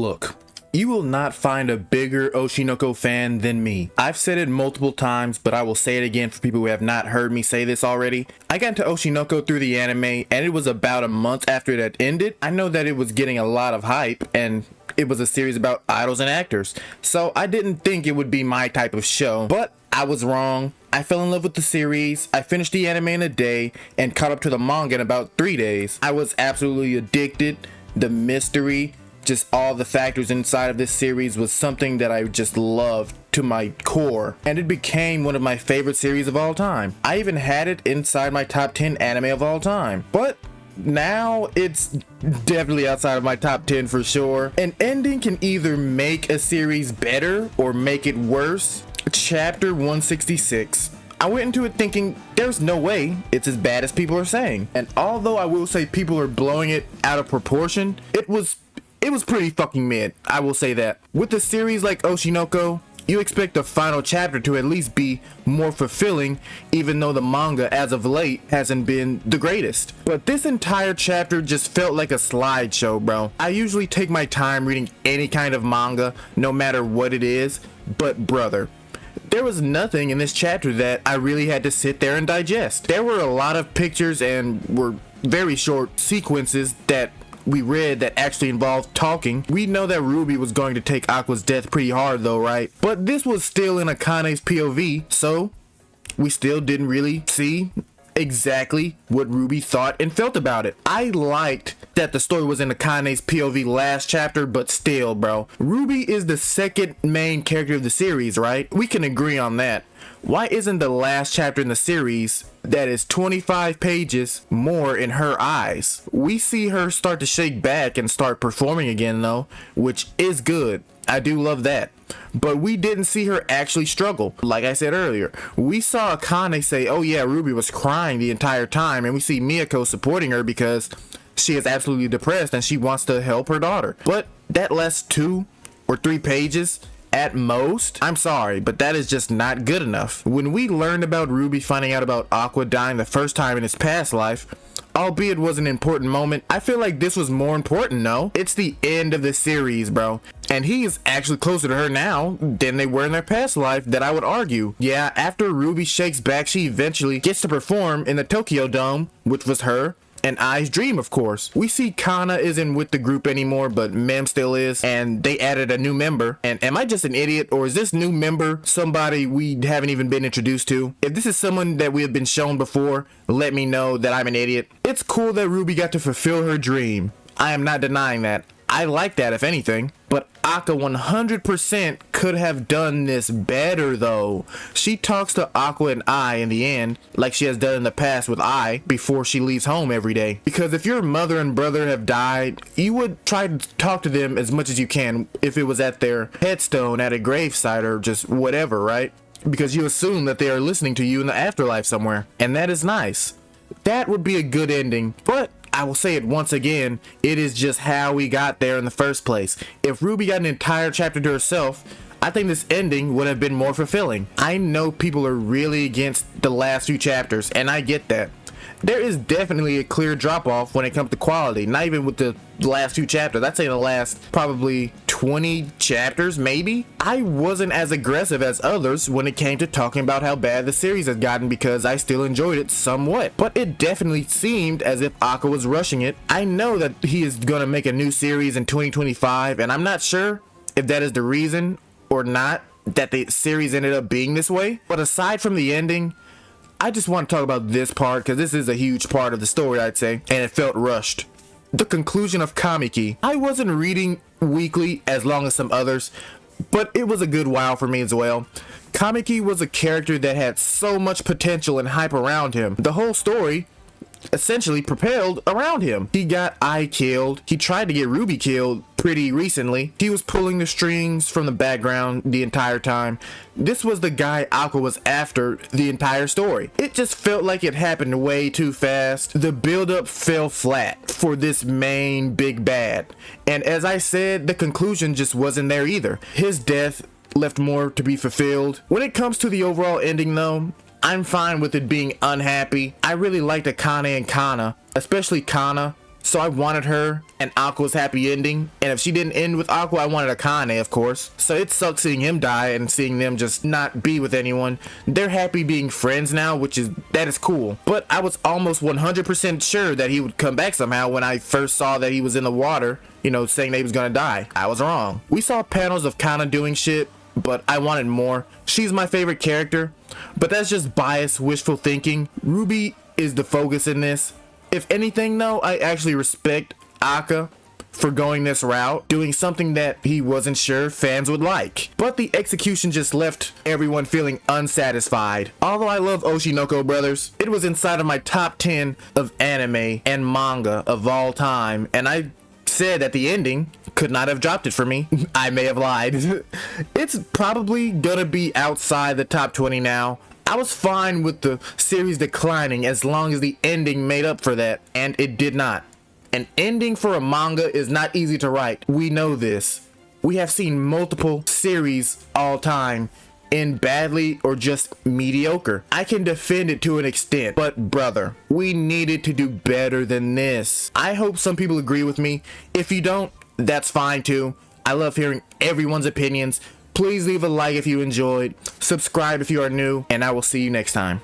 Look, you will not find a bigger Oshinoko fan than me. I've said it multiple times, but I will say it again for people who have not heard me say this already. I got into Oshinoko through the anime, and it was about a month after it had ended. I know that it was getting a lot of hype, and it was a series about idols and actors, so I didn't think it would be my type of show, but I was wrong. I fell in love with the series. I finished the anime in a day and caught up to the manga in about 3 days. I was absolutely addicted. The mystery, just all the factors inside of this series was something that I just loved to my core, and it became one of my favorite series of all time. I even had it inside my top 10 anime of all time, but now it's definitely outside of my top 10 for sure. An ending can either make a series better or make it worse. Chapter 166. I went into it thinking there's no way it's as bad as people are saying, and although I will say people are blowing it out of proportion, it was pretty fucking mid. I will say that. With a series like Oshinoko, you expect the final chapter to at least be more fulfilling, even though the manga as of late hasn't been the greatest. But this entire chapter just felt like a slideshow, bro. I usually take my time reading any kind of manga, no matter what it is, but brother, there was nothing in this chapter that I really had to sit there and digest. There were a lot of pictures and were very short sequences that we read that actually involved talking. We know that Ruby was going to take Aqua's death pretty hard though, right? But this was still in Akane's POV, so we still didn't really see exactly what Ruby thought and felt about it. I liked that the story was in Akane's POV last chapter, but still, bro, Ruby is the second main character of the series, right? We can agree on that. Why isn't the last chapter in the series that is 25 pages more in her eyes? We see her start to shake back and start performing again though, which is good. I do love that. But we didn't see her actually struggle. Like I said earlier, we saw Akane say, oh yeah, Ruby was crying the entire time, and we see Miyako supporting her because she is absolutely depressed and she wants to help her daughter. But that lasts 2 or 3 pages at most. I'm sorry, but that is just not good enough. When we learned about Ruby finding out about Aqua dying the first time in his past life, albeit was an important moment, I feel like this was more important, no? It's the end of the series, bro. And he is actually closer to her now than they were in their past life, that I would argue. Yeah, after Ruby shakes back, she eventually gets to perform in the Tokyo Dome, which was her and Ai's dream, of course. We see Kana isn't with the group anymore, but Mem still is, and they added a new member. And am I just an idiot, or is this new member somebody we haven't even been introduced to? If this is someone that we have been shown before, let me know that I'm an idiot. It's cool that Ruby got to fulfill her dream. I am not denying that. I like that, if anything. But Aqua 100% could have done this better though. She talks to Aqua and Ai in the end, like she has done in the past with Ai, before she leaves home every day. Because if your mother and brother have died, you would try to talk to them as much as you can if it was at their headstone, at a gravesite, or just whatever, right? Because you assume that they are listening to you in the afterlife somewhere. And that is nice. That would be a good ending, but I will say it once again, it is just how we got there in the first place. If Ruby got an entire chapter to herself, I think this ending would have been more fulfilling. I know people are really against the last few chapters, and I get that. There is definitely a clear drop-off when it comes to quality, not even with the last few chapters. I'd say the last probably 20 chapters, maybe. I wasn't as aggressive as others when it came to talking about how bad the series has gotten because I still enjoyed it somewhat. But it definitely seemed as if Aqua was rushing it. I know that he is going to make a new series in 2025, and I'm not sure if that is the reason or not that the series ended up being this way. But aside from the ending, I just want to talk about this part because this is a huge part of the story, I'd say, and it felt rushed. The conclusion of Kamaki. I wasn't reading weekly as long as some others, but it was a good while for me as well. Kamaki was a character that had so much potential and hype around him. The whole story essentially propelled around him. He got Ai killed. He tried to get Ruby killed pretty recently. He was pulling the strings from the background the entire time. This was the guy Aqua was after the entire story. It just felt like it happened way too fast. The build-up fell flat for this main big bad. And as I said, the conclusion just wasn't there either. His death left more to be fulfilled. When it comes to the overall ending though, I'm fine with it being unhappy. I really liked Akane and Kana, especially Kana, so I wanted her and Aqua's happy ending. And if she didn't end with Aqua, I wanted Akane, of course. So it sucks seeing him die and seeing them just not be with anyone. They're happy being friends now, that is cool. But I was almost 100% sure that he would come back somehow when I first saw that he was in the water, you know, saying that he was gonna die. I was wrong. We saw panels of Kana doing shit, but I wanted more. She's my favorite character, but that's just biased, wishful thinking. Ruby is the focus in this. If anything though, I actually respect Aka for going this route, doing something that he wasn't sure fans would like. But the execution just left everyone feeling unsatisfied. Although I love Oshinoko Brothers, it was inside of my top 10 of anime and manga of all time, and I said that the ending could not have dropped it for me. I may have lied. It's probably gonna be outside the top 20 now. I was fine with the series declining as long as the ending made up for that, and it did not. An ending for a manga is not easy to write. We know this. We have seen multiple series all time end badly or just mediocre. I can defend it to an extent, but brother, we needed to do better than this. I hope some people agree with me. If you don't, that's fine too. I love hearing everyone's opinions. Please leave a like if you enjoyed, subscribe if you are new, and I will see you next time.